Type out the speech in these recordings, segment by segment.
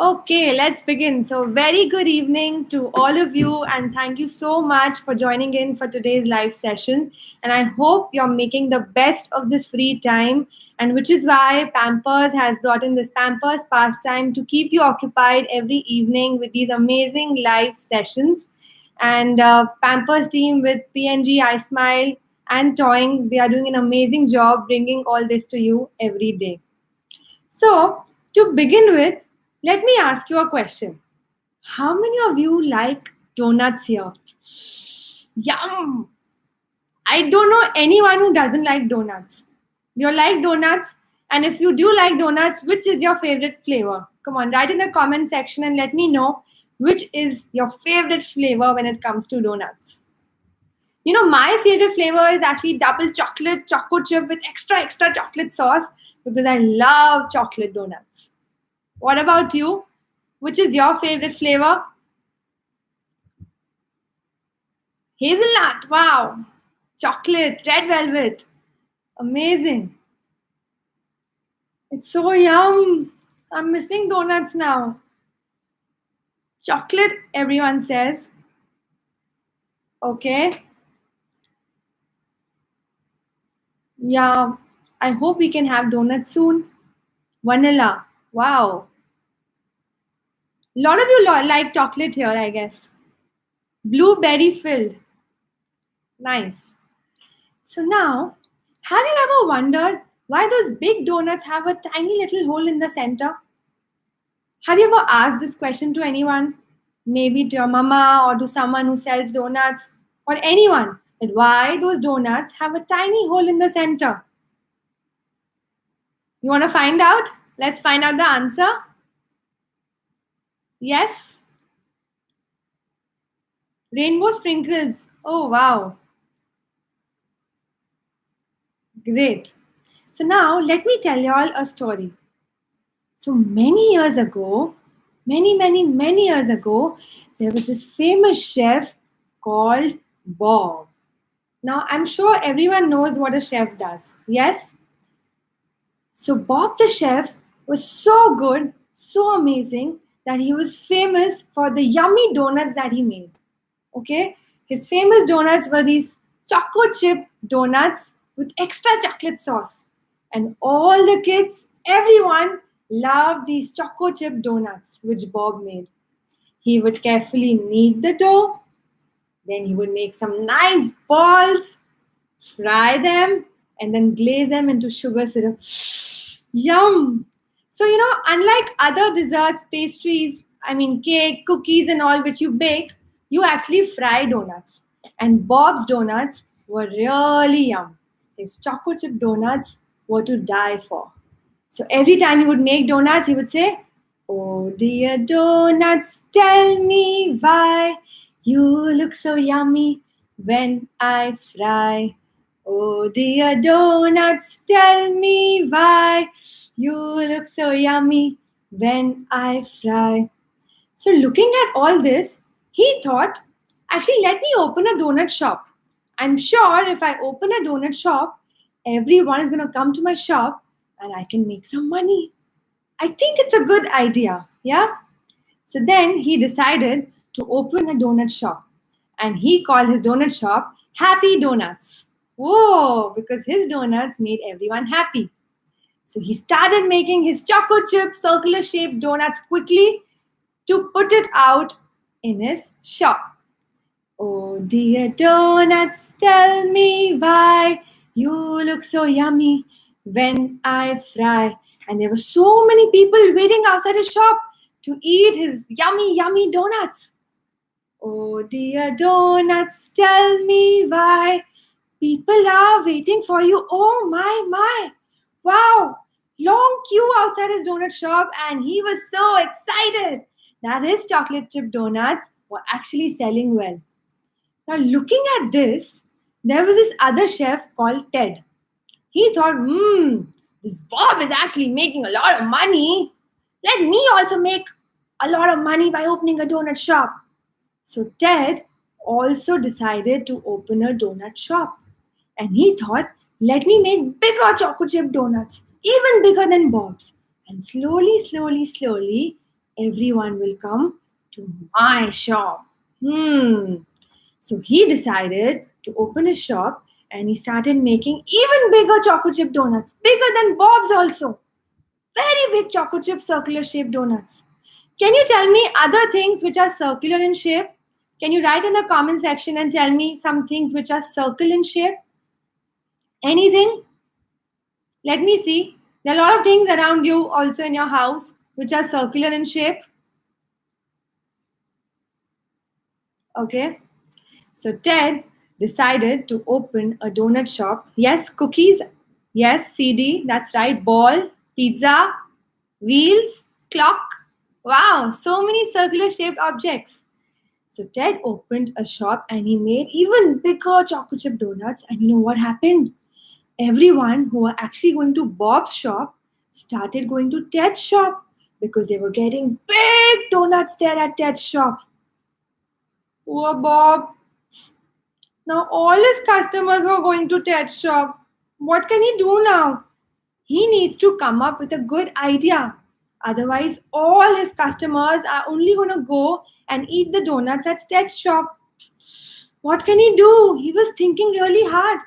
Okay, let's begin. So, very good evening to all of you, and thank you so much for joining in for today's live session. And I hope you're making the best of this free time, and which is why Pampers has brought in this Pampers pastime to keep you occupied every evening with these amazing live sessions. And Pampers team with PNG, iSmile, and Toying, they are doing an amazing job bringing all this to you every day. So, to begin with, let me ask you a question. How many of you like donuts here? Yum! I don't know anyone who doesn't like donuts. You like donuts? And if you do like donuts, which is your favorite flavor? Come on, write in the comment section and let me know which is your favorite flavor when it comes to donuts. You know, my favorite flavor is actually double chocolate choco chip with extra chocolate sauce because I love chocolate donuts. What about you? Which is your favorite flavor? Hazelnut. Wow. Chocolate, red velvet. Amazing. It's so yum. I'm missing donuts now. Chocolate, everyone says. Okay. Yeah. I hope we can have donuts soon. Vanilla. Wow. A lot of you like chocolate here, I guess. Blueberry filled. Nice. So now, have you ever wondered why those big donuts have a tiny little hole in the center? Have you ever asked this question to anyone? Maybe to your mama or to someone who sells donuts or anyone that why those donuts have a tiny hole in the center? You want to find out? Let's find out the answer. Yes? Rainbow sprinkles. Oh, wow. Great. So now let me tell you all a story. So many years ago, there was this famous chef called Bob. Now, I'm sure everyone knows what a chef does. Yes? So, Bob the chef was so good, so amazing that he was famous for the yummy donuts that he made. Okay? His famous donuts were these choco chip donuts with extra chocolate sauce. And all the kids, everyone loved these choco chip donuts which Bob made. He would carefully knead the dough, then he would make some nice balls, fry them, and then glaze them into sugar syrup. Yum! So, unlike other desserts, pastries, cake, cookies, and all which you bake, you actually fry donuts. And Bob's donuts were really yum. His choco chip donuts were to die for. So, every time he would make donuts, he would say, "Oh, dear donuts, tell me why you look so yummy when I fry. Oh, dear donuts, tell me why you look so yummy when I fry." So, looking at all this, he thought, actually, let me open a donut shop. I'm sure if I open a donut shop, everyone is going to come to my shop and I can make some money. I think it's a good idea. Yeah. So then he decided to open a donut shop and he called his donut shop Happy Donuts. Whoa, because his donuts made everyone happy. So he started making his choco chip circular shaped donuts quickly to put it out in his shop. Oh dear donuts, tell me why you look so yummy when I fry. And there were so many people waiting outside his shop to eat his yummy donuts. Oh dear donuts, tell me why people are waiting for you. Oh my. Wow. Long queue outside his donut shop and he was so excited that his chocolate chip donuts were actually selling well. Now, looking at this, there was this other chef called Ted. He thought, this Bob is actually making a lot of money. Let me also make a lot of money by opening a donut shop. So, Ted also decided to open a donut shop. And he thought, let me make bigger chocolate chip donuts, even bigger than Bob's. And slowly, everyone will come to my shop. So he decided to open a shop and he started making even bigger chocolate chip donuts, bigger than Bob's also. Very big chocolate chip circular shaped donuts. Can you tell me other things which are circular in shape? Can you write in the comment section and tell me some things which are circle in shape? Anything? Let me see. There are a lot of things around you also in your house which are circular in shape. Okay. So Ted decided to open a donut shop. Yes, cookies. Yes, CD. That's right. Ball, pizza, wheels, clock. Wow, so many circular shaped objects. So Ted opened a shop and he made even bigger chocolate chip donuts. And you know what happened? Everyone who were actually going to Bob's shop started going to Ted's shop because they were getting big donuts there at Ted's shop. Poor Bob. Now all his customers were going to Ted's shop. What can he do now? He needs to come up with a good idea. Otherwise, all his customers are only going to go and eat the donuts at Ted's shop. What can he do? He was thinking really hard.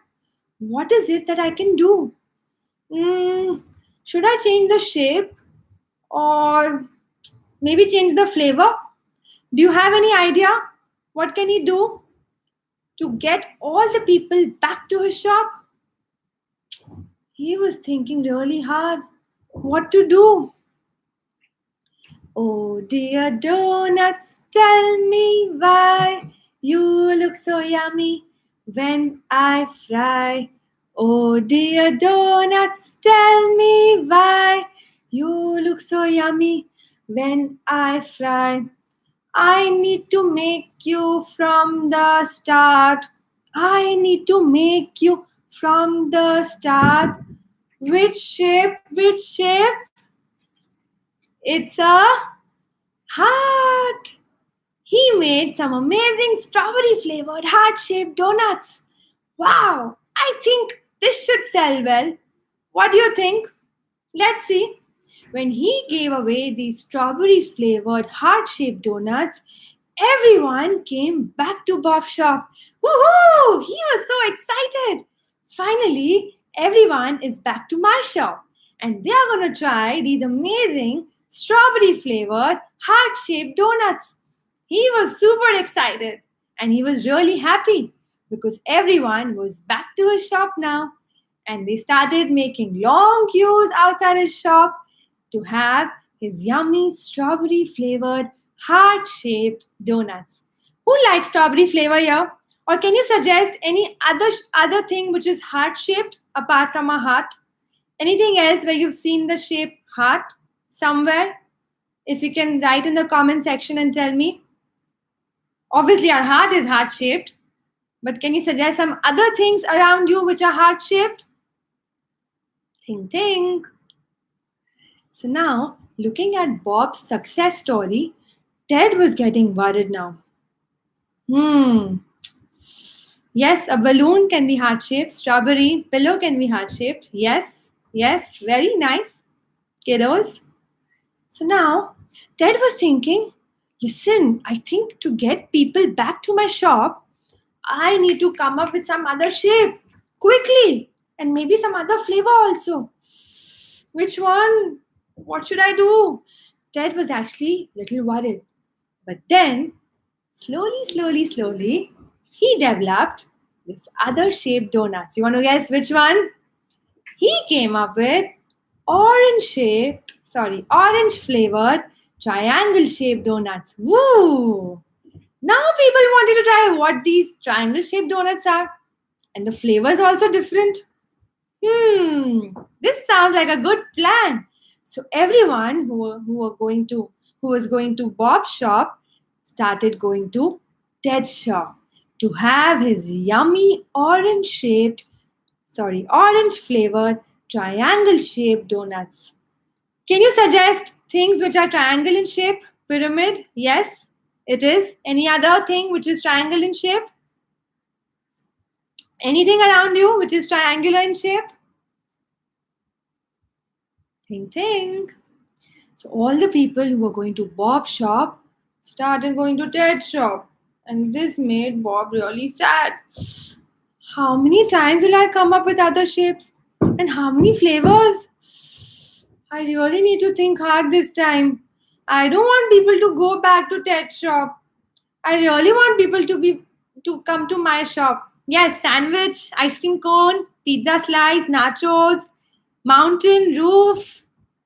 What is it that I can do? Should I change the shape or maybe change the flavor? Do you have any idea? What can he do to get all the people back to his shop? He was thinking really hard what to do. Oh dear donuts, tell me why you look so yummy when I fry. Oh dear donuts, tell me why you look so yummy when I fry. I need to make you from the start. I need to make you from the start. Which shape? Which shape? It's a heart. He made some amazing strawberry flavored heart shaped donuts. Wow, I think this should sell well. What do you think? Let's see. When he gave away these strawberry flavored heart shaped donuts, everyone came back to Bob's shop. Woohoo! He was so excited. Finally, everyone is back to my shop and they are going to try these amazing strawberry flavored heart shaped donuts. He was super excited and he was really happy because everyone was back to his shop now and they started making long queues outside his shop to have his yummy strawberry flavored heart shaped donuts. Who likes strawberry flavor here? Or can you suggest any other thing which is heart shaped apart from a heart? Anything else where you've seen the shape heart somewhere? If you can write in the comment section and tell me. Obviously, our heart is heart shaped, but can you suggest some other things around you which are heart shaped? Think. So now, looking at Bob's success story, Ted was getting worried now. Yes, a balloon can be heart shaped. Strawberry pillow can be heart shaped. Yes, very nice, kiddos. So now, Ted was thinking, listen, I think to get people back to my shop, I need to come up with some other shape quickly and maybe some other flavor also. Which one? What should I do? Ted was actually a little worried. But then, slowly, he developed this other shaped donuts. You want to guess which one? He came up with orange flavored triangle shaped donuts. Woo! Now people wanted to try what these triangle shaped donuts are. And the flavor is also different. This sounds like a good plan. So everyone who was going to Bob's shop started going to Ted's shop to have his yummy orange flavored triangle shaped donuts. Can you suggest things which are triangle in shape? Pyramid? Yes, it is. Any other thing which is triangle in shape? Anything around you which is triangular in shape? Think. So all the people who were going to Bob's shop started going to Ted's shop. And this made Bob really sad. How many times will I come up with other shapes? And how many flavors? I really need to think hard this time. I don't want people to go back to Ted's shop. I really want people to come to my shop. Yes, sandwich, ice cream cone, pizza slice, nachos, mountain, roof.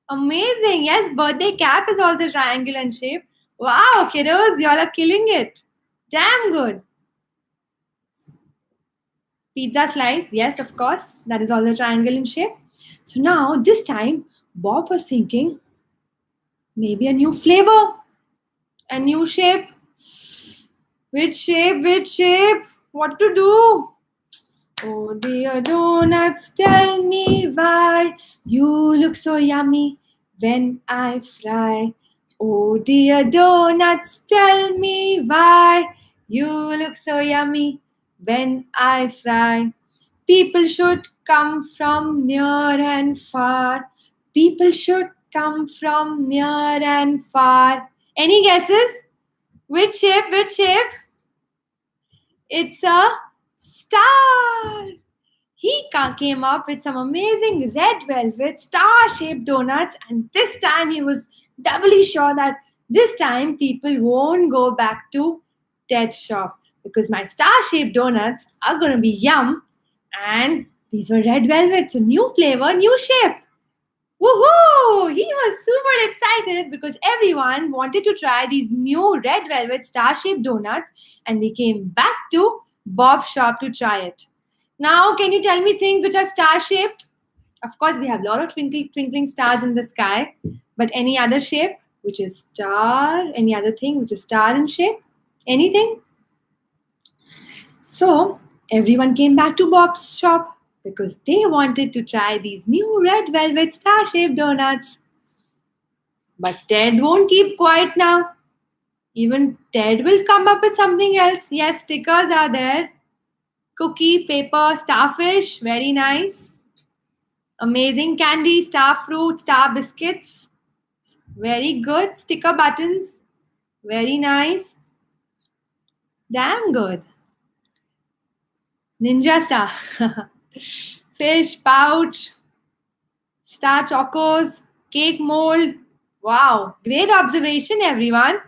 Amazing. Yes, birthday cap is also triangle in shape. Wow, kiddos, y'all are killing it. Damn good. Pizza slice, yes, of course. That is also triangle in shape. So now, this time, Bob was thinking maybe a new flavor, a new shape. Which shape? Which shape? What to do? Oh dear donuts, tell me why you look so yummy when I fry. Oh dear donuts, tell me why you look so yummy when I fry. People should come from near and far. People should come from near and far. Any guesses? Which shape? Which shape? It's a star. He came up with some amazing red velvet star shaped donuts, and this time he was doubly sure that this time people won't go back to Ted's shop because my star shaped donuts are going to be yum, and these were red velvet, so new flavor, new shape. Woohoo! He was super excited because everyone wanted to try these new red velvet star shaped donuts, and they came back to Bob's shop to try it. Now, can you tell me things which are star shaped? Of course, we have a lot of twinkling stars in the sky, but any other shape which is star, any other thing which is star in shape? Anything? So, everyone came back to Bob's shop because they wanted to try these new red velvet star shaped donuts. But Ted won't keep quiet now. Even Ted will come up with something else. Yes, stickers are there. Cookie, paper, starfish, very nice. Amazing candy, star fruit, star biscuits. Very good. Sticker buttons. Very nice. Damn good. Ninja star. Fish, pouch, star chocos, cake mold. Wow, great observation, everyone.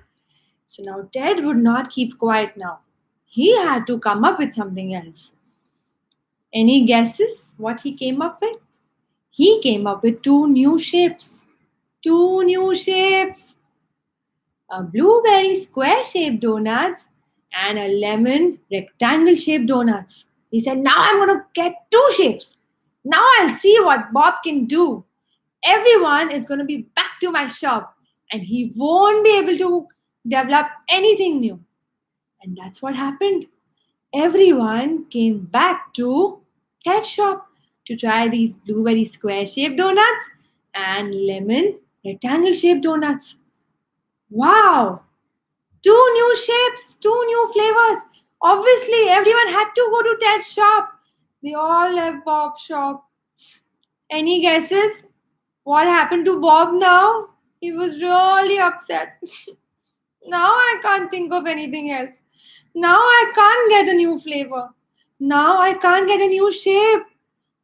So now Ted would not keep quiet now. He had to come up with something else. Any guesses what he came up with? He came up with two new shapes. Two new shapes. A blueberry square shaped donuts and a lemon rectangle shaped donuts. He said, now I'm going to get two shapes. Now I'll see what Bob can do. Everyone is going to be back to my shop and he won't be able to develop anything new. And that's what happened. Everyone came back to Ted's shop to try these blueberry square shaped donuts and lemon rectangle shaped donuts. Wow! Two new shapes, two new flavors. Obviously, everyone had to go to Ted's shop. They all left Bob's shop. Any guesses? What happened to Bob now? He was really upset. Now I can't think of anything else. Now I can't get a new flavor. Now I can't get a new shape.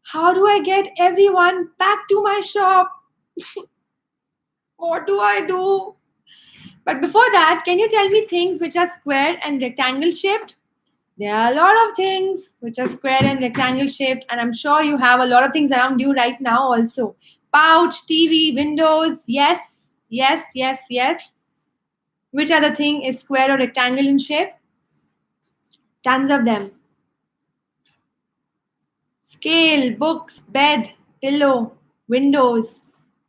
How do I get everyone back to my shop? What do I do? But before that, can you tell me things which are square and rectangle shaped? There are a lot of things which are square and rectangle shaped, and I'm sure you have a lot of things around you right now also. Pouch, TV, windows, yes, yes, yes, yes. Which other thing is square or rectangle in shape? Tons of them. Scale, books, bed, pillow, windows,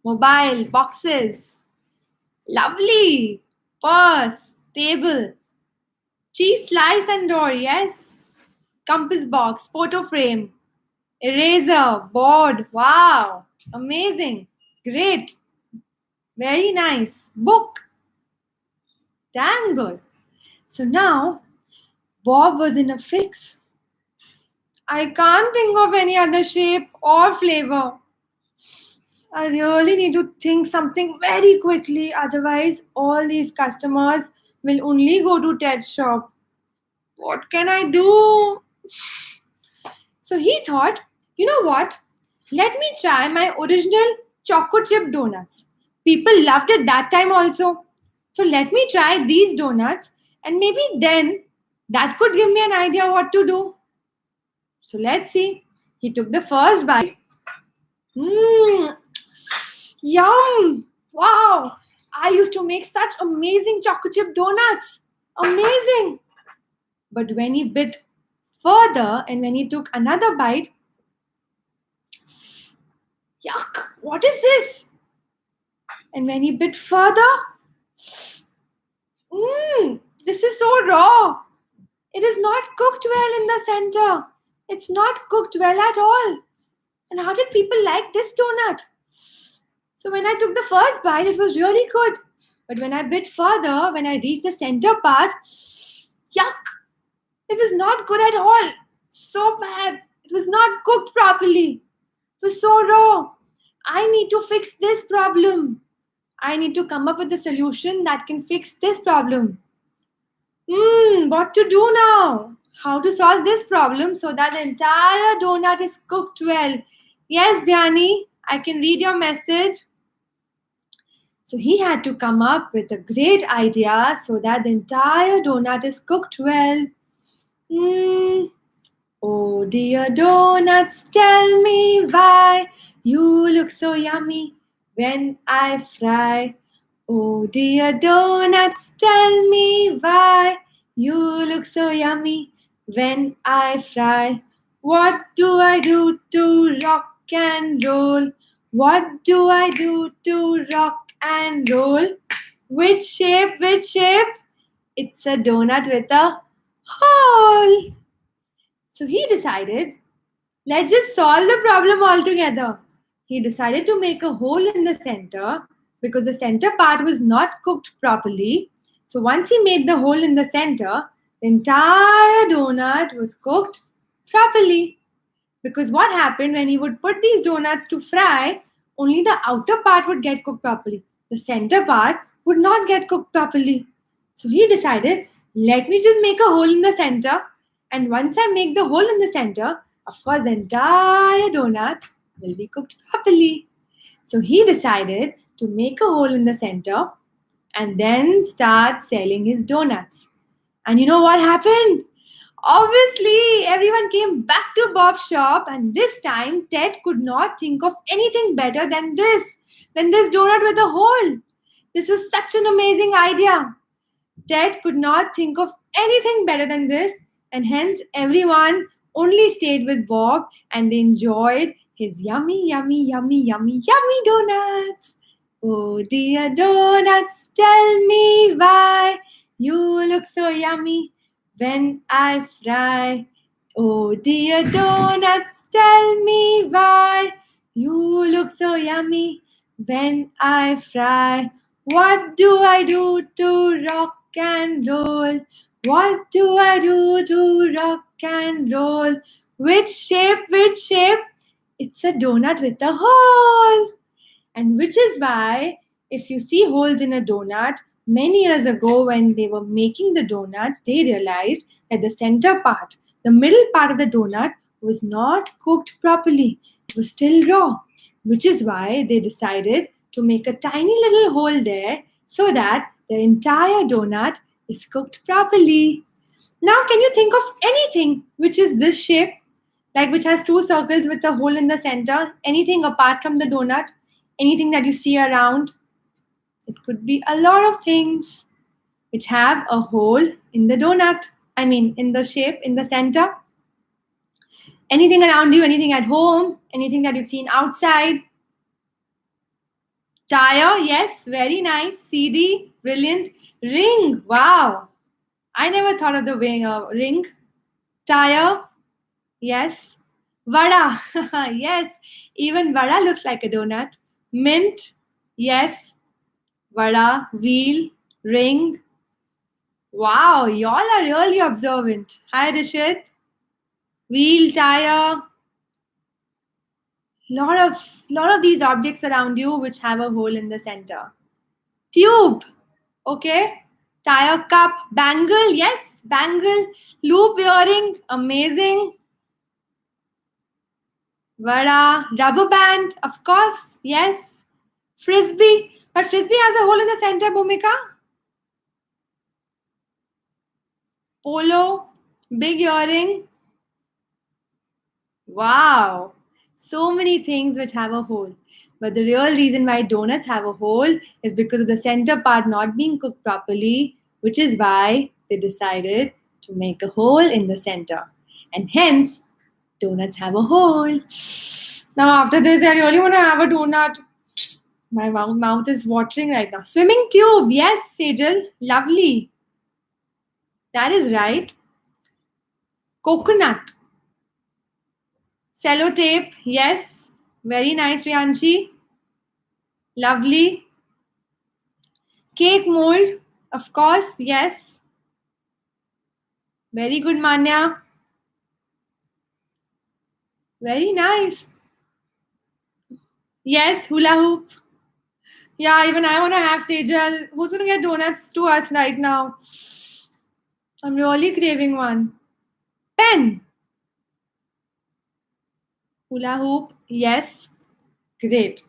mobile, boxes. Lovely. Purse, table, cheese slice and door, yes. Compass box, photo frame, eraser, board. Wow. Amazing. Great. Very nice. Book. Damn good. So now Bob was in a fix. I can't think of any other shape or flavor. I really need to think something very quickly, otherwise, all these customers will only go to Ted's shop. What can I do? So he thought, you know what? Let me try my original choco chip donuts. People loved it that time also. So let me try these donuts and maybe then that could give me an idea what to do. So let's see. He took the first bite. Mmm, yum! Wow! I used to make such amazing choco chip donuts. Amazing! But when he bit further and when he took another bite, yuck! What is this? And when he bit further, this is so raw. It is not cooked well in the center. It's not cooked well at all. And how did people like this donut? So when I took the first bite, it was really good. But when I bit further, when I reached the center part, yuck! It was not good at all. So bad. It was not cooked properly. It was so raw. I need to fix this problem. I need to come up with a solution that can fix this problem. What to do now? How to solve this problem so that the entire donut is cooked well? Yes, Dhyani, I can read your message. So he had to come up with a great idea so that the entire donut is cooked well. Oh dear donuts, tell me why you look so yummy when I fry. Oh dear donuts, tell me why you look so yummy when I fry. What do I do to rock and roll? What do I do to rock and roll? Which shape, which shape? It's a donut with a hole. So he decided, let's just solve the problem altogether. He decided to make a hole in the center because the center part was not cooked properly. So once he made the hole in the center, the entire donut was cooked properly. Because what happened when he would put these donuts to fry, only the outer part would get cooked properly. The center part would not get cooked properly. So he decided, let me just make a hole in the center. And once I make the hole in the center, of course, the entire donut will be cooked properly. So he decided to make a hole in the center and then start selling his donuts. And you know what happened? Obviously, everyone came back to Bob's shop, and this time Ted could not think of anything better than this donut with a hole. This was such an amazing idea. Ted could not think of anything better than this, and hence everyone only stayed with Bob and they enjoyed his yummy, yummy, yummy, yummy, yummy donuts. Oh dear donuts, tell me why you look so yummy when I fry. Oh dear donuts, tell me why you look so yummy when I fry. What do I do to rock and roll? What do I do to rock and roll? Which shape, which shape? It's a donut with a hole. And which is why, if you see holes in a donut, many years ago when they were making the donuts, they realized that the center part, the middle part of the donut, was not cooked properly. It was still raw, which is why they decided to make a tiny little hole there so that the entire donut is cooked properly. Now, can you think of anything which is this shape, like which has two circles with a hole in the center? Anything apart from the donut? Anything that you see around? It could be a lot of things which have a hole in the donut. I mean, in the shape, in the center. Anything around you, anything at home, anything that you've seen outside. Tire, yes, very nice. CD, brilliant. Ring, wow. I never thought of the ring. Tire, yes. Vada, yes. Even vada looks like a donut. Mint, yes. Vada, wheel, ring. Wow, y'all are really observant. Hi, Rishit. Wheel, tire. Lot of these objects around you which have a hole in the center. Tube, okay. Tire cup, bangle, yes, bangle. Loop earring, amazing. Vada, rubber band, of course, yes. Frisbee, but frisbee has a hole in the center, Bhumika. Polo, big earring. Wow, so many things which have a hole. But the real reason why donuts have a hole is because of the center part not being cooked properly, which is why they decided to make a hole in the center. And hence, donuts have a hole. Now, after this, I really want to have a donut. My mouth is watering right now. Swimming tube, yes, Sejal, lovely. That is right. Coconut. Sellotape, yes. Very nice, Rianchi. Lovely. Cake mold, of course, yes. Very good, Manya. Very nice. Yes, hula hoop. Yeah, even I want to have Sejal. Who's going to get donuts to us right now? I'm really craving one. Pen. Hula hoop, yes. Great.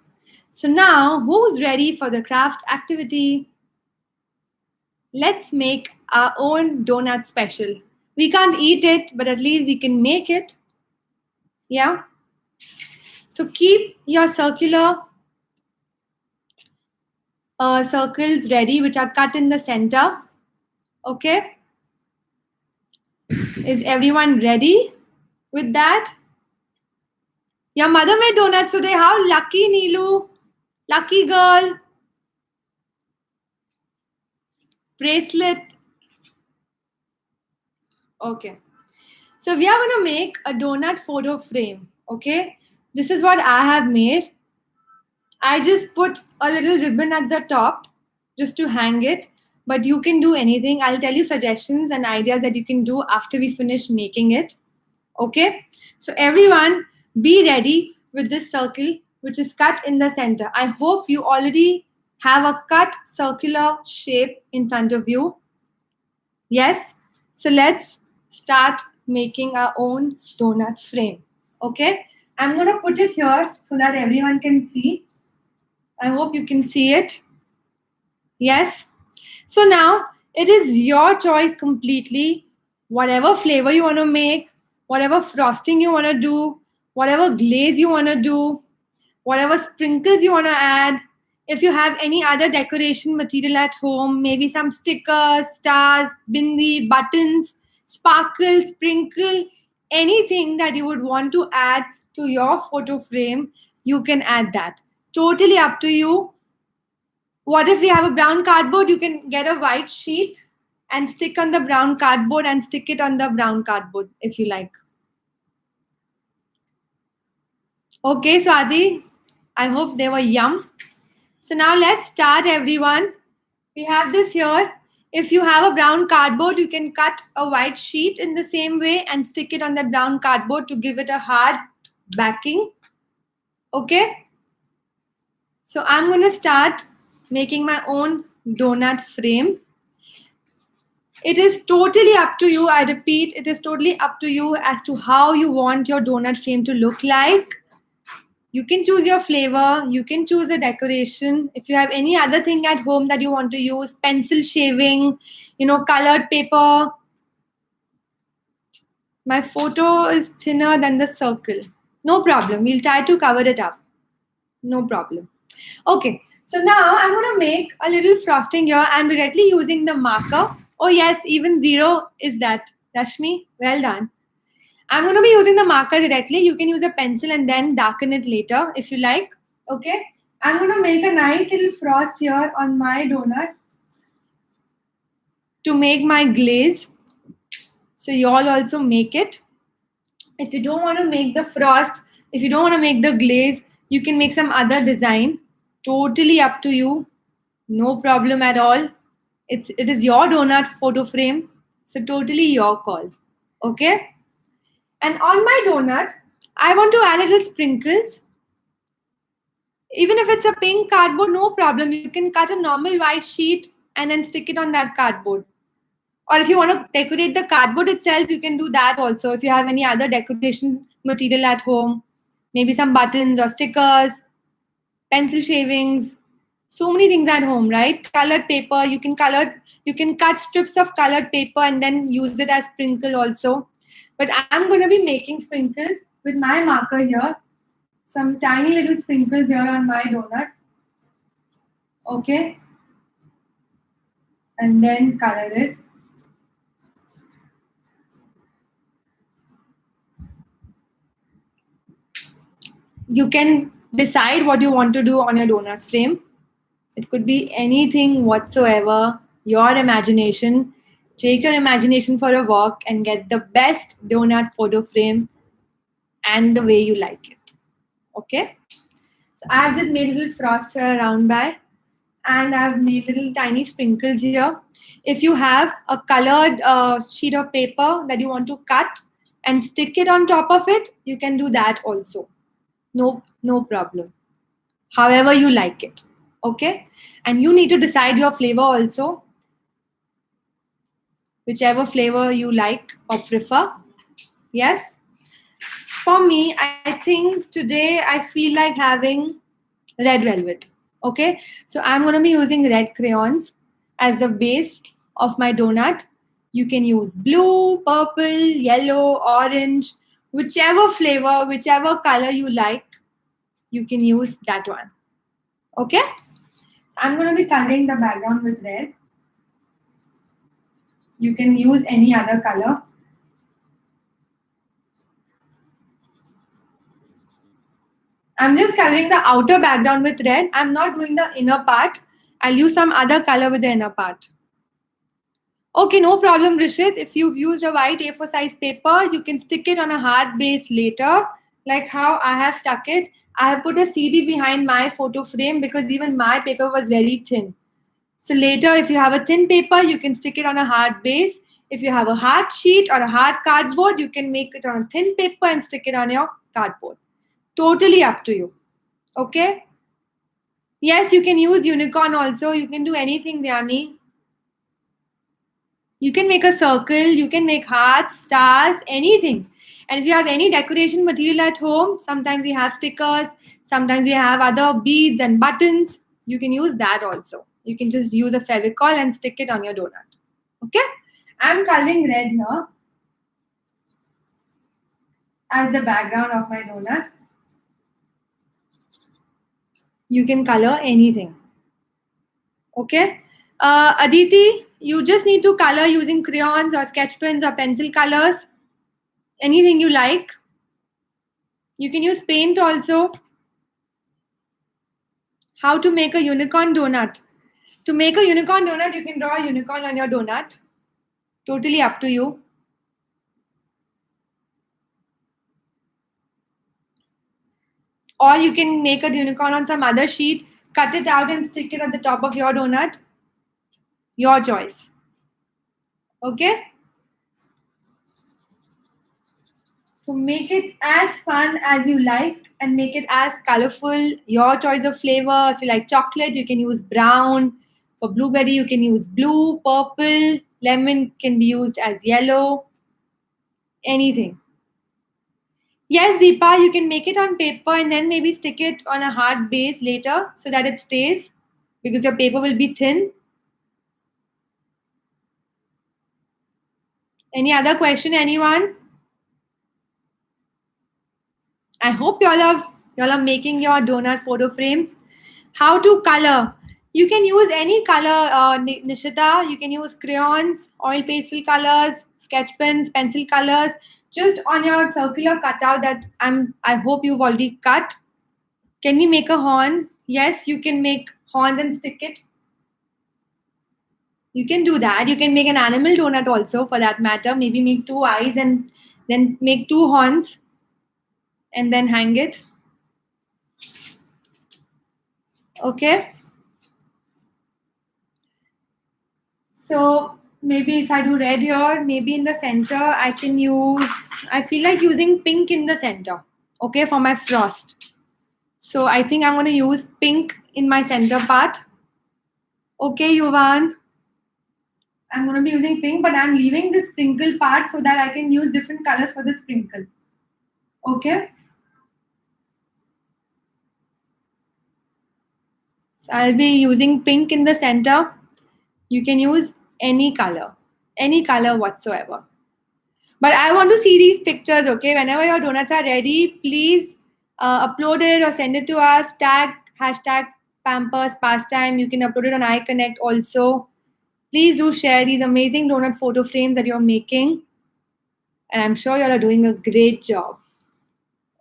So now, who's ready for the craft activity? Let's make our own donut special. We can't eat it, but at least we can make it. Yeah? So keep your circles ready, which are cut in the center. Okay? Is everyone ready with that? Your mother made donuts today. How lucky, Neelu. Lucky girl. Bracelet. Okay. So we are going to make a donut photo frame. Okay? This is what I have made. I just put a little ribbon at the top just to hang it. But you can do anything. I'll tell you suggestions and ideas that you can do after we finish making it. Okay? So everyone, be ready with this circle which is cut in the center. I hope you already have a cut circular shape in front of you. Yes? So let's start making our own donut frame. Okay? I'm going to put it here so that everyone can see. I hope you can see it. Yes? So now it is your choice completely. Whatever flavor you want to make, whatever frosting you want to do, whatever glaze you want to do, whatever sprinkles you want to add. If you have any other decoration material at home, maybe some stickers, stars, bindi, buttons, sparkle, sprinkle, anything that you would want to add to your photo frame, you can add that. Totally up to you. What if we have a brown cardboard? You can get a white sheet and stick on the brown cardboard and stick it on the brown cardboard if you like. Okay, Swati, I hope they were yum. So now let's start, everyone. We have this here. If you have a brown cardboard, you can cut a white sheet in the same way and stick it on that brown cardboard to give it a hard backing. Okay? So I'm going to start making my own donut frame. It is totally up to you. I repeat, it is totally up to you as to how you want your donut frame to look like. You can choose your flavor. You can choose the decoration. If you have any other thing at home that you want to use, pencil shaving, colored paper. My photo is thinner than the circle. No problem. We'll try to cover it up. No problem. Okay. So now I'm going to make a little frosting here. I'm directly using the marker. Oh yes, even 0 is that. Rashmi, well done. I'm going to be using the marker directly. You can use a pencil and then darken it later if you like. Okay. I'm going to make a nice little frost here on my donut to make my glaze. So you all also make it. If you don't want to make the frost, if you don't want to make the glaze, you can make some other design. Totally up to you. No problem at all. It is your donut photo frame. So totally your call. Okay. And on my donut, I want to add little sprinkles. Even if it's a pink cardboard, no problem. You can cut a normal white sheet and then stick it on that cardboard. Or if you want to decorate the cardboard itself, you can do that also. If you have any other decoration material at home, maybe some buttons or stickers, pencil shavings, so many things at home, right? Colored paper, you can cut strips of colored paper and then use it as sprinkle also. But I'm going to be making sprinkles with my marker here. Some tiny little sprinkles here on my donut. Okay. And then color it. You can decide what you want to do on your donut frame. It could be anything whatsoever, your imagination. Take your imagination for a walk and get the best donut photo frame and the way you like it. Okay? So I have just made a little frost here around by, and I've made little tiny sprinkles here. If you have a colored sheet of paper that you want to cut and stick it on top of it, you can do that also. No problem. However you like it. Okay? And you need to decide your flavor also. Whichever flavor you like or prefer. Yes? For me, I think today I feel like having red velvet. Okay? So I'm going to be using red crayons as the base of my donut. You can use blue, purple, yellow, orange, whichever flavor, whichever color you like, you can use that one. Okay? So I'm going to be coloring the background with red. You can use any other color. I'm just coloring the outer background with red. I'm not doing the inner part. I'll use some other color with the inner part. Okay, no problem, Rishit. If you've used a white A4 size paper, you can stick it on a hard base later, like how I have stuck it. I have put a CD behind my photo frame because even my paper was very thin. So later, if you have a thin paper, you can stick it on a hard base. If you have a hard sheet or a hard cardboard, you can make it on a thin paper and stick it on your cardboard. Totally up to you. Okay? Yes, you can use unicorn also. You can do anything, Dhyani. You can make a circle, you can make hearts, stars, anything. And if you have any decoration material at home, sometimes you have stickers, sometimes you have other beads and buttons, you can use that also. You can just use a Fevicol and stick it on your donut. Okay? I'm coloring red here as the background of my donut. You can color anything. Okay? Aditi, you just need to color using crayons or sketch pens or pencil colors. Anything you like. You can use paint also. How to make a unicorn donut. To make a unicorn donut, you can draw a unicorn on your donut. Totally up to you. Or you can make a unicorn on some other sheet, cut it out and stick it at the top of your donut. Your choice. Okay? So make it as fun as you like and make it as colorful. Your choice of flavor. If you like chocolate, you can use brown. For blueberry, you can use blue, purple. Lemon can be used as yellow. Anything. Yes, Deepa, you can make it on paper and then maybe stick it on a hard base later so that it stays because your paper will be thin. Any other question, anyone? I hope y'all are making your donut photo frames. How to color? You can use any color, Nishita. You can use crayons, oil pastel colors, sketch pens, pencil colors. Just on your circular cutout that I hope you've already cut. Can we make a horn? Yes, you can make horns and stick it. You can do that. You can make an animal donut also for that matter. Maybe make 2 eyes and then make 2 horns and then hang it. Okay. So maybe if I do red here, maybe in the center, I feel like using pink in the center. Okay, for my frost. So I think I'm going to use pink in my center part. Okay, Yuvan. I'm going to be using pink, but I'm leaving the sprinkle part so that I can use different colors for the sprinkle. Okay. So I'll be using pink in the center. You can use any color whatsoever. But I want to see these pictures, okay? Whenever your donuts are ready, please upload it or send it to us. Tag hashtag Pampers Pastime. You can upload it on iConnect also. Please do share these amazing donut photo frames that you're making. And I'm sure you all are doing a great job.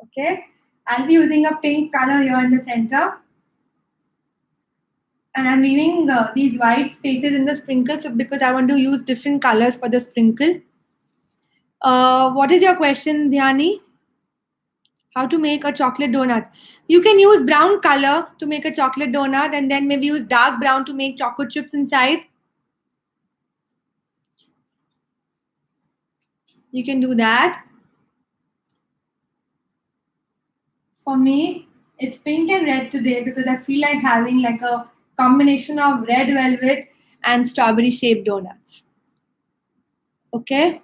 Okay? I'll be using a pink color here in the center. And I'm leaving these white spaces in the sprinkle because I want to use different colors for the sprinkle. What is your question, Dhyani? How to make a chocolate donut? You can use brown color to make a chocolate donut and then maybe use dark brown to make chocolate chips inside. You can do that. For me, it's pink and red today because I feel like having like a combination of red velvet and strawberry shaped donuts. Okay.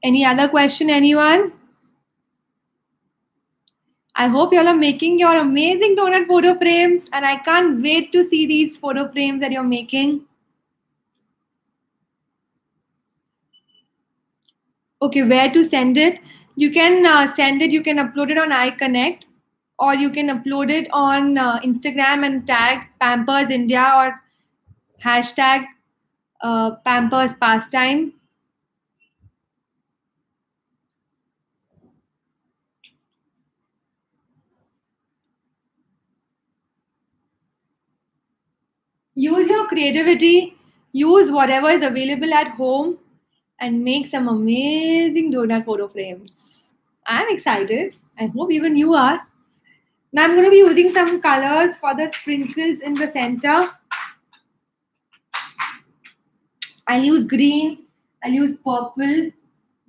Any other question, anyone? I hope you all are making your amazing donut photo frames and I can't wait to see these photo frames that you're making. Okay, where to send it? You can send it, you can upload it on iConnect or you can upload it on Instagram and tag Pampers India or hashtag Pampers Pastime. Use your creativity, use whatever is available at home and make some amazing donut photo frames. I'm excited. I hope even you are. Now I'm going to be using some colors for the sprinkles in the center. I'll use green, I'll use purple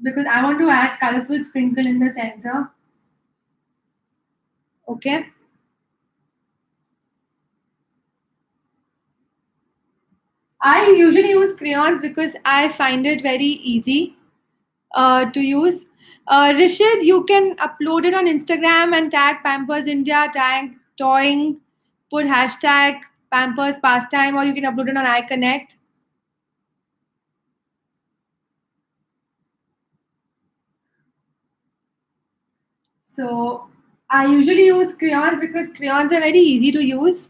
because I want to add colorful sprinkle in the center. Okay. I usually use crayons because I find it very easy to use. Rishid, you can upload it on Instagram and tag Pampers India, tag Toying, put hashtag Pampers Pastime, or you can upload it on iConnect. So I usually use crayons because crayons are very easy to use.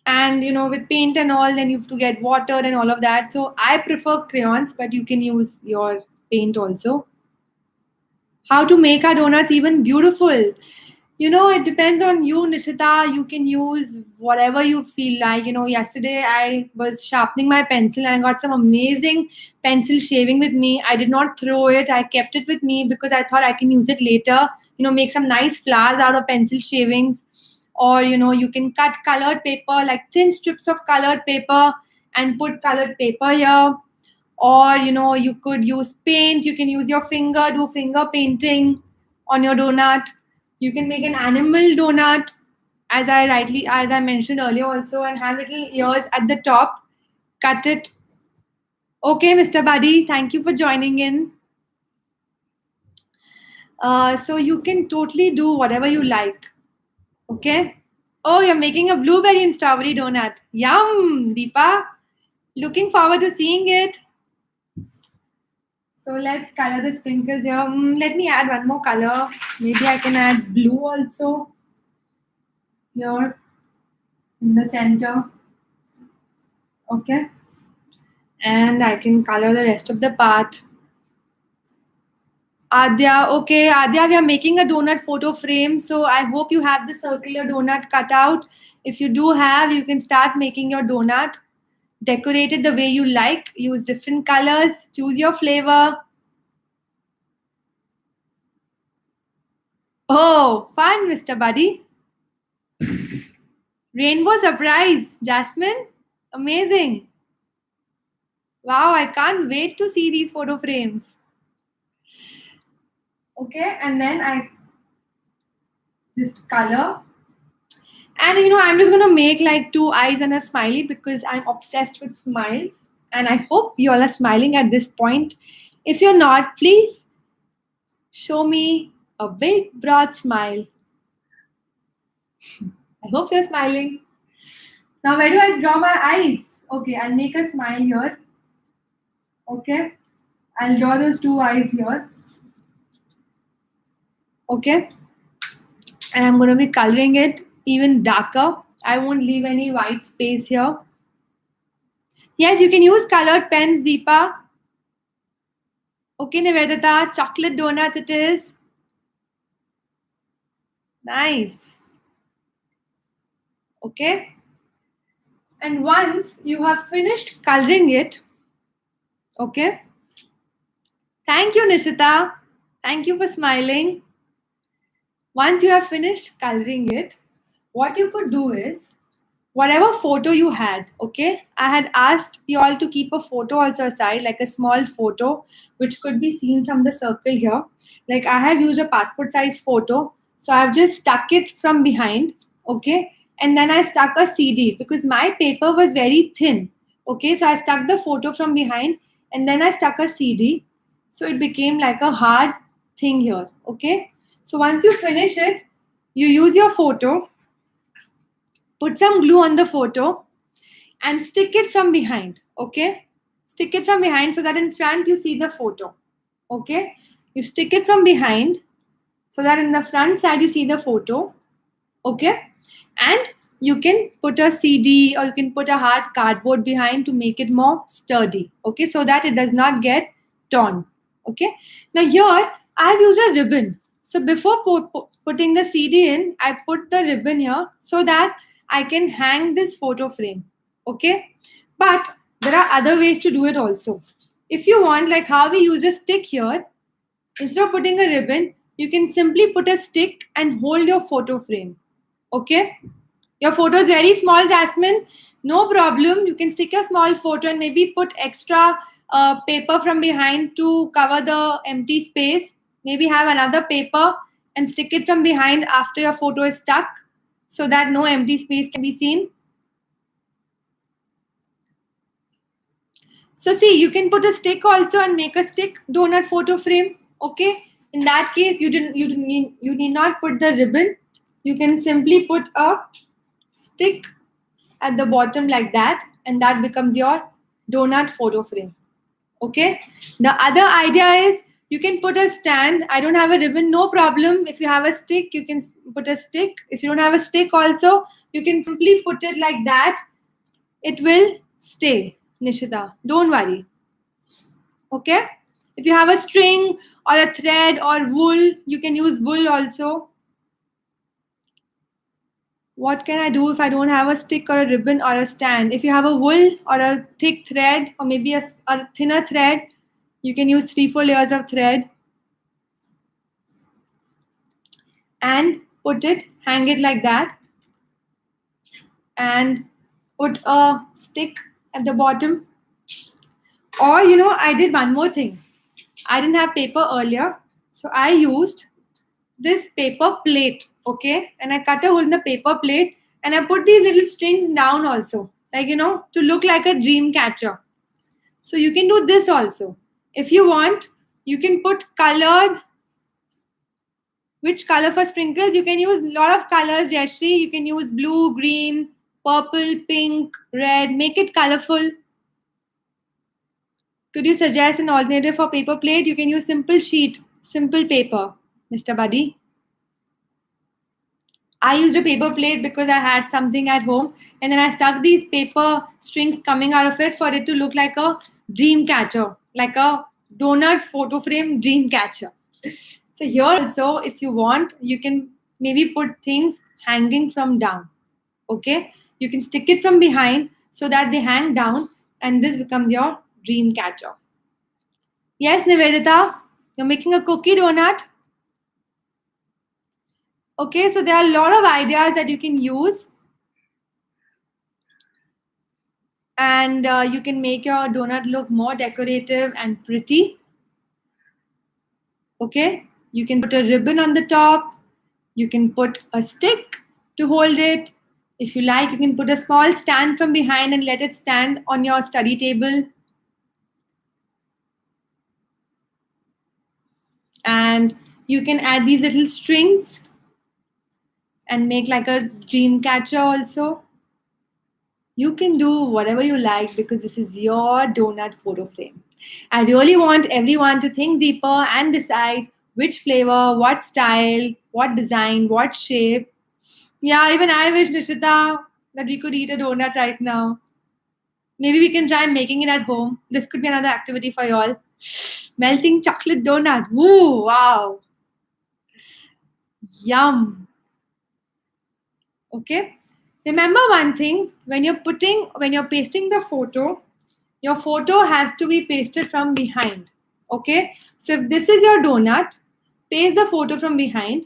And with paint and all, then you have to get water and all of that. So I prefer crayons, but you can use your paint also. How to make our donuts even beautiful? It depends on you, Nishita. You can use whatever you feel like. Yesterday I was sharpening my pencil and I got some amazing pencil shaving with me. I did not throw it. I kept it with me because I thought I can use it later. Make some nice flowers out of pencil shavings. Or, you can cut colored paper, like thin strips of colored paper and put colored paper here. Or, you could use paint. You can use your finger, do finger painting on your donut. You can make an animal donut, as I mentioned earlier also, and have little ears at the top. Cut it. Okay, Mr. Buddy, thank you for joining in. So you can totally do whatever you like. Okay. Oh, you're making a blueberry and strawberry donut. Yum, Deepa. Looking forward to seeing it. So let's color the sprinkles here. Let me add one more color. Maybe I can add blue also here in the center. Okay. And I can color the rest of the part. Adya, okay, Adya, we are making a donut photo frame. So I hope you have the circular donut cut out. If you do have, you can start making your donut. Decorate it the way you like. Use different colors. Choose your flavor. Oh, fun, Mr. Buddy. Rainbow surprise, Jasmine. Amazing. Wow, I can't wait to see these photo frames. Okay, and then I just color. And I'm just gonna make like two eyes and a smiley because I'm obsessed with smiles. And I hope you all are smiling at this point. If you're not, please show me a big, broad smile. I hope you're smiling. Now, where do I draw my eyes? Okay, I'll make a smile here. Okay, I'll draw those two eyes here. Okay, and I'm going to be coloring it even darker. I won't leave any white space here. Yes, you can use colored pens, Deepa. Okay, Nivedita, chocolate donuts it is. Nice. Okay. And once you have finished coloring it, okay. Thank you, Nishita. Thank you for smiling. Once you have finished coloring it, what you could do is whatever photo you had, okay, I had asked you all to keep a photo also aside, like a small photo which could be seen from the circle here. Like I have used a passport size photo, so I've just stuck it from behind, okay, and then I stuck a CD because my paper was very thin, okay, so I stuck the photo from behind and then I stuck a CD, so it became like a hard thing here, okay. So once you finish it, you use your photo, put some glue on the photo and stick it from behind, okay, stick it from behind so that in front you see the photo, okay, you stick it from behind so that in the front side you see the photo, okay, and you can put a CD or you can put a hard cardboard behind to make it more sturdy, okay, so that it does not get torn, okay. Now here I have used a ribbon, so before putting the CD in, I put the ribbon here so that I can hang this photo frame, okay. But there are other ways to do it also. If you want, like how we use a stick here, instead of putting a ribbon, you can simply put a stick and hold your photo frame, okay. Your photo is very small, Jasmine, no problem, you can stick your small photo and maybe put extra paper from behind to cover the empty space, maybe have another paper and stick it from behind after your photo is stuck so that no empty space can be seen. So see, you can put a stick also and make a stick donut photo frame, okay. In that case, you need not put the ribbon, you can simply put a stick at the bottom like that and that becomes your donut photo frame, okay. The other idea is you can put a stand. I don't have a ribbon, no problem. If you have a stick, you can put a stick. If you don't have a stick also, you can simply put it like that, it will stay, Nishita, don't worry, okay. If you have a string or a thread or wool, you can use wool also. What can I do if I don't have a stick or a ribbon or a stand? If you have a wool or a thick thread or maybe a thinner thread, you can use 3-4 layers of thread and put it, hang it like that and put a stick at the bottom. Or I did one more thing. I didn't have paper earlier, so I used this paper plate, okay, and I cut a hole in the paper plate and I put these little strings down also, like to look like a dream catcher. So you can do this also. If you want, you can put colored, which color for sprinkles? You can use a lot of colors, Yashri. You can use blue, green, purple, pink, red. Make it colorful. Could you suggest an alternative for paper plate? You can use simple sheet, simple paper, Mr. Buddy. I used a paper plate because I had something at home and then I stuck these paper strings coming out of it for it to look like a dream catcher, like a donut photo frame dream catcher. So here also, if you want, you can maybe put things hanging from down, okay? You can stick it from behind so that they hang down and this becomes your dream catcher. Yes, Nivedita, you're making a cookie donut. Okay, so there are a lot of ideas that you can use and you can make your donut look more decorative and pretty. Okay, You can put a ribbon on the top. You can put a stick to hold it. If you like, you can put a small stand from behind and let it stand on your study table. And you can add these little strings and make like a dream catcher also. You can do whatever you like because this is your donut photo frame. I really want everyone to think deeper and decide which flavor, what style, what design, what shape. Yeah, even I wish, Nishita, that we could eat a donut right now. Maybe we can try making it at home. This could be another activity for y'all. Melting chocolate donut. Woo, wow. Yum. Okay. Remember one thing, when you're pasting the photo, your photo has to be pasted from behind. Okay. So if this is your donut, paste the photo from behind.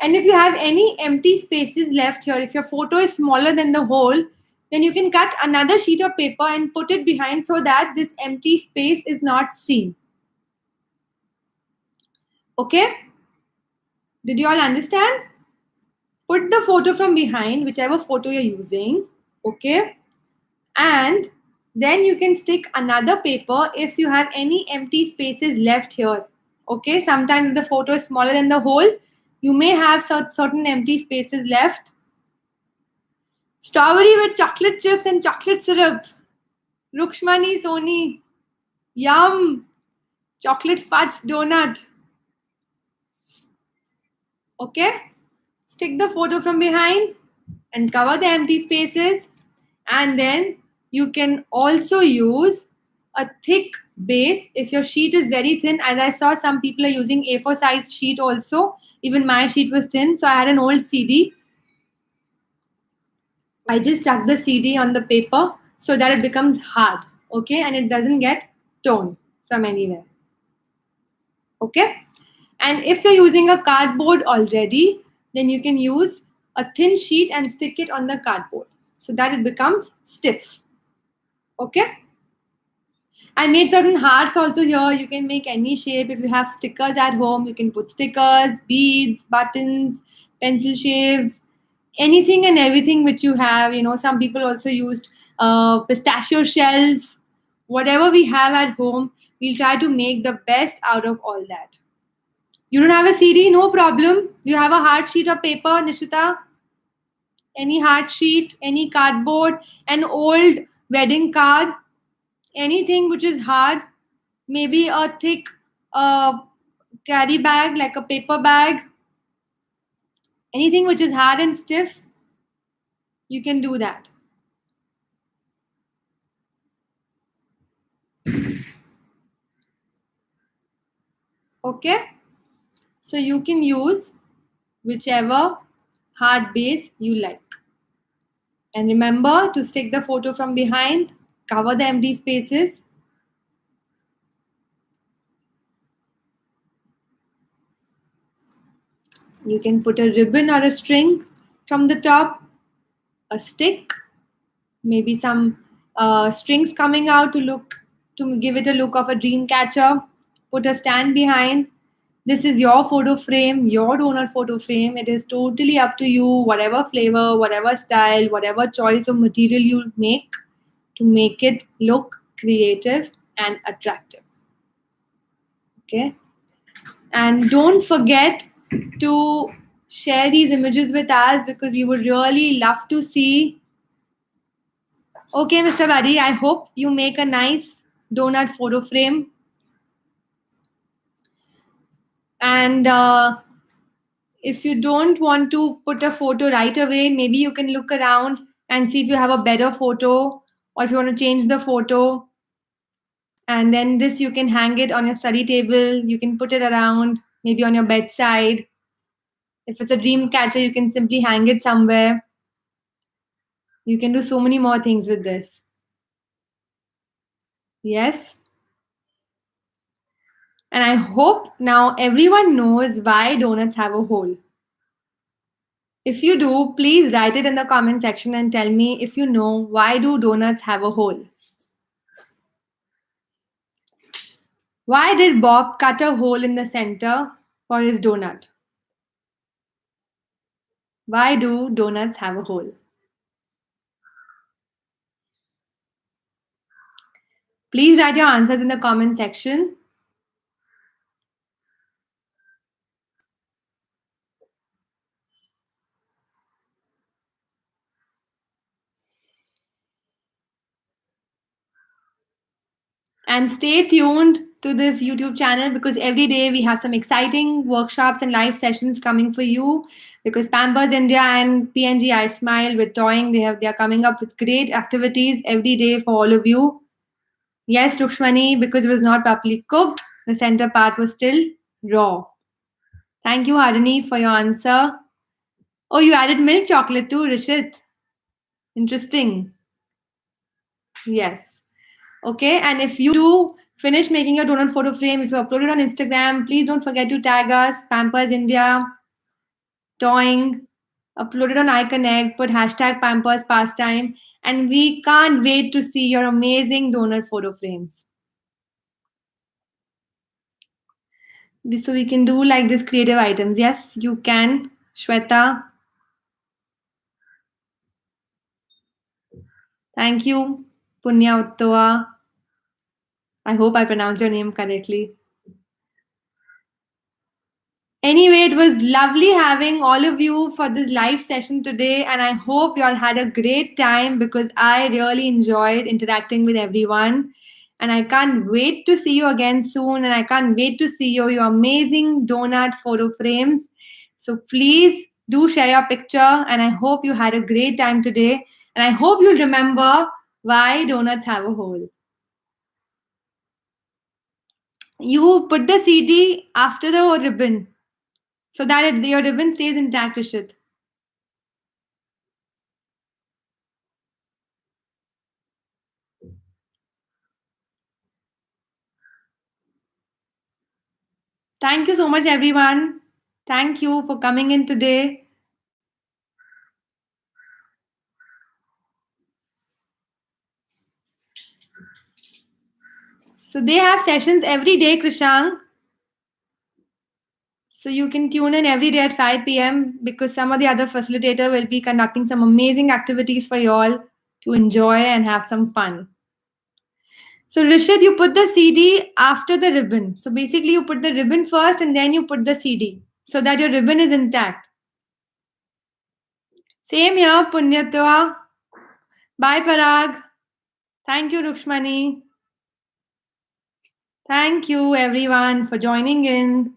And if you have any empty spaces left here, if your photo is smaller than the whole, then you can cut another sheet of paper and put it behind so that this empty space is not seen. Okay? Did you all understand? Put the photo from behind, whichever photo you're using. Okay? And then you can stick another paper if you have any empty spaces left here. Okay? Sometimes if the photo is smaller than the whole, you may have certain empty spaces left. Strawberry with chocolate chips and chocolate syrup. Rukshmani Soni. Yum. Chocolate fudge donut. Okay? Stick the photo from behind and cover the empty spaces. And then you can also use a thick base if your sheet is very thin. As I saw, some people are using A4 size sheet also. Even my sheet was thin, so I had an old CD. I just stuck the CD on the paper so that it becomes hard, okay, and it doesn't get torn from anywhere. Okay, and if you're using a cardboard already, then you can use a thin sheet and stick it on the cardboard so that it becomes stiff. Okay, I made certain hearts also here. You can make any shape. If you have stickers at home, you can put stickers, beads, buttons, pencil shapes, anything and everything which you have. You know, some people also used pistachio shells. Whatever we have at home, we'll try to make the best out of all that. You don't have a CD? No problem. You have a hard sheet of paper, Nishita? Any hard sheet, any cardboard, an old wedding card, anything which is hard, maybe a thick carry bag, like a paper bag, anything which is hard and stiff, you can do that. Okay, so you can use whichever hard base you like. And remember to stick the photo from behind, cover the empty spaces. You can put a ribbon or a string from the top, a stick, maybe some strings coming out to give it a look of a dream catcher. Put a stand behind. This is your photo frame, your donut photo frame. It is totally up to you, whatever flavor, whatever style, whatever choice of material you make to make it look creative and attractive. Okay. And don't forget to share these images with us because you would really love to see. Okay, Mr. Badi, I hope you make a nice donut photo frame. And if you don't want to put a photo right away, maybe you can look around and see if you have a better photo or if you want to change the photo. And then this, you can hang it on your study table. You can put it around, maybe on your bedside. If it's a dream catcher, you can simply hang it somewhere. You can do so many more things with this. Yes. And I hope now everyone knows why donuts have a hole. If you do, please write it in the comment section and tell me if you know why do donuts have a hole. Why did Bob cut a hole in the center? for his donut? Why do donuts have a hole? Please write your answers in the comment section. And stay tuned to this YouTube channel because every day we have some exciting workshops and live sessions coming for you. Because Pampers India and PNG I Smile with Toying, they are coming up with great activities every day for all of you. Yes, Rukshmani, because it was not properly cooked, the center part was still raw. Thank you, Harini, for your answer. Oh, you added milk chocolate too, Rishit. Interesting. Yes. Okay, and if you do finish making your donut photo frame, if you upload it on Instagram, please don't forget to tag us, Pampers India, Toying, upload it on iConnect, put hashtag Pampers Pastime, and we can't wait to see your amazing donut photo frames. So we can do like this creative items. Yes, you can, Shweta. Thank you, Punya Uttawa. I hope I pronounced your name correctly. Anyway, it was lovely having all of you for this live session today, and I hope you all had a great time because I really enjoyed interacting with everyone. And I can't wait to see you again soon, and I can't wait to see your amazing donut photo frames. So please do share your picture, and I hope you had a great time today. And I hope you'll remember why donuts have a hole. You put the CD after the ribbon so that your ribbon stays intact, Rishit. Thank you so much, everyone. Thank you for coming in today. So they have sessions every day, Krishang. So you can tune in every day at 5 p.m. because some of the other facilitator will be conducting some amazing activities for you all to enjoy and have some fun. So Rishit, you put the CD after the ribbon. So basically you put the ribbon first and then you put the CD so that your ribbon is intact. Same here, Punyatwa. Bye, Parag. Thank you, Rukshmani. Thank you, everyone, for joining in.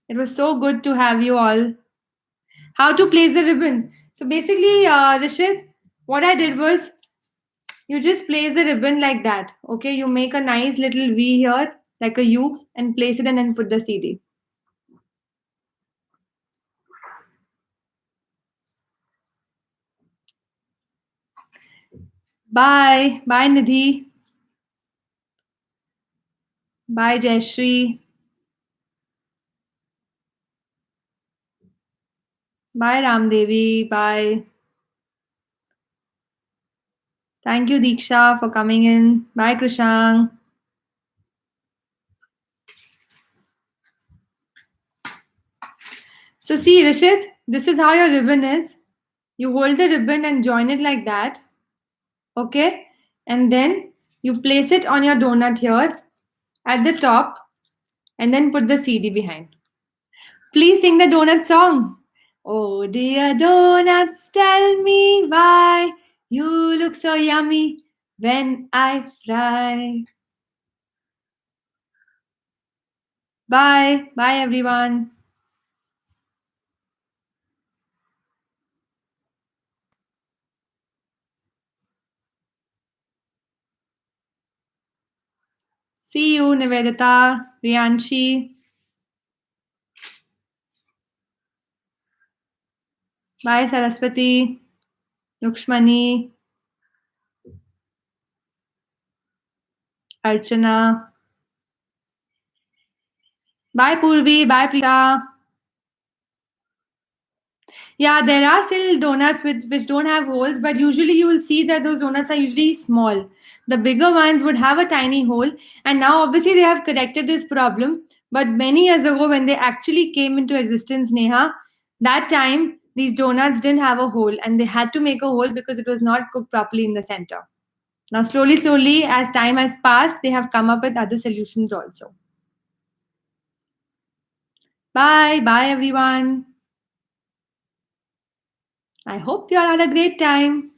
It was so good to have you all. How to place the ribbon? So basically, Rishit, what I did was you just place the ribbon like that. Okay, you make a nice little V here, like a U, and place it and then put the CD. Bye. Bye, Nidhi. Bye, Jayashree. Bye, Ramdevi. Bye. Thank you, Deeksha, for coming in. Bye, Krishang. So see, Rishit, this is how your ribbon is. You hold the ribbon and join it like that. Okay? And then you place it on your donut here at the top and then put the CD behind. Please sing the donut song. Oh dear donuts, tell me why you look so yummy when I fry. Bye. Bye, everyone. See you, Nivedita, Rianshi. Bye, Saraswati, Lukshmani, Archana. Bye, Purvi. Bye, Priya. Yeah, there are still donuts which don't have holes, but usually you will see that those donuts are usually small. The bigger ones would have a tiny hole, and now obviously they have corrected this problem. But many years ago, when they actually came into existence, Neha, that time these donuts didn't have a hole and they had to make a hole because it was not cooked properly in the center. Now, slowly, slowly, as time has passed, they have come up with other solutions also. Bye. Bye, everyone. I hope you all had a great time.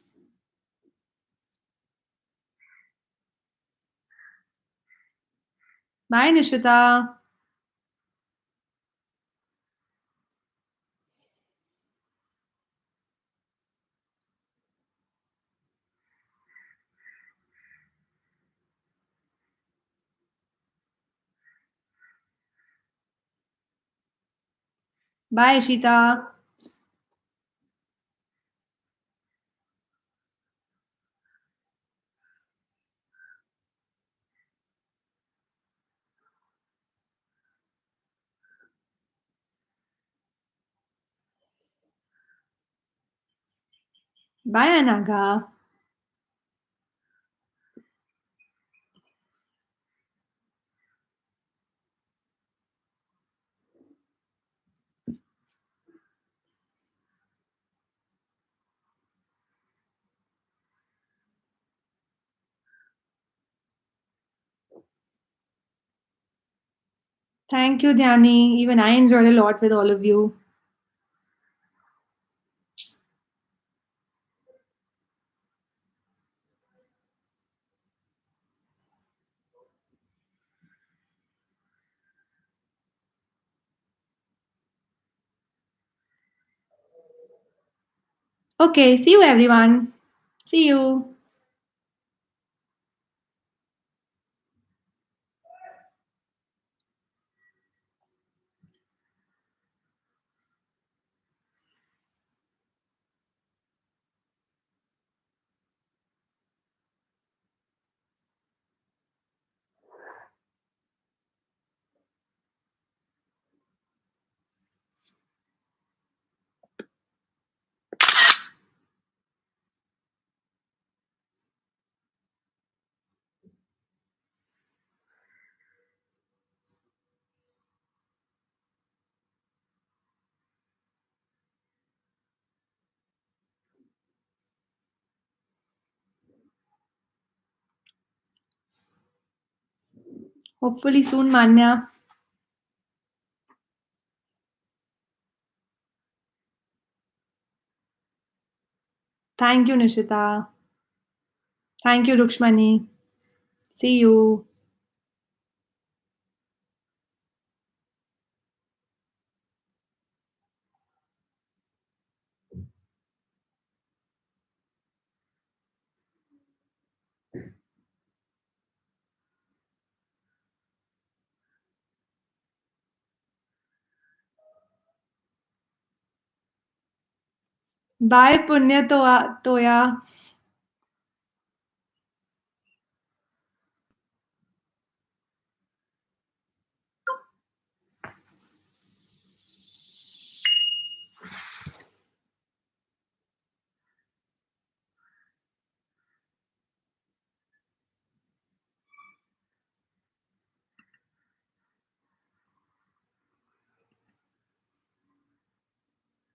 Bye, Nishita. Bye, Ishita. Bye, Anaga. Thank you, Dhyani. Even I enjoyed a lot with all of you. Okay, see you, everyone. See you. Hopefully soon, Manya. Thank you, Nishita. Thank you, Rukshmani. See you. Bye, Punya Toya.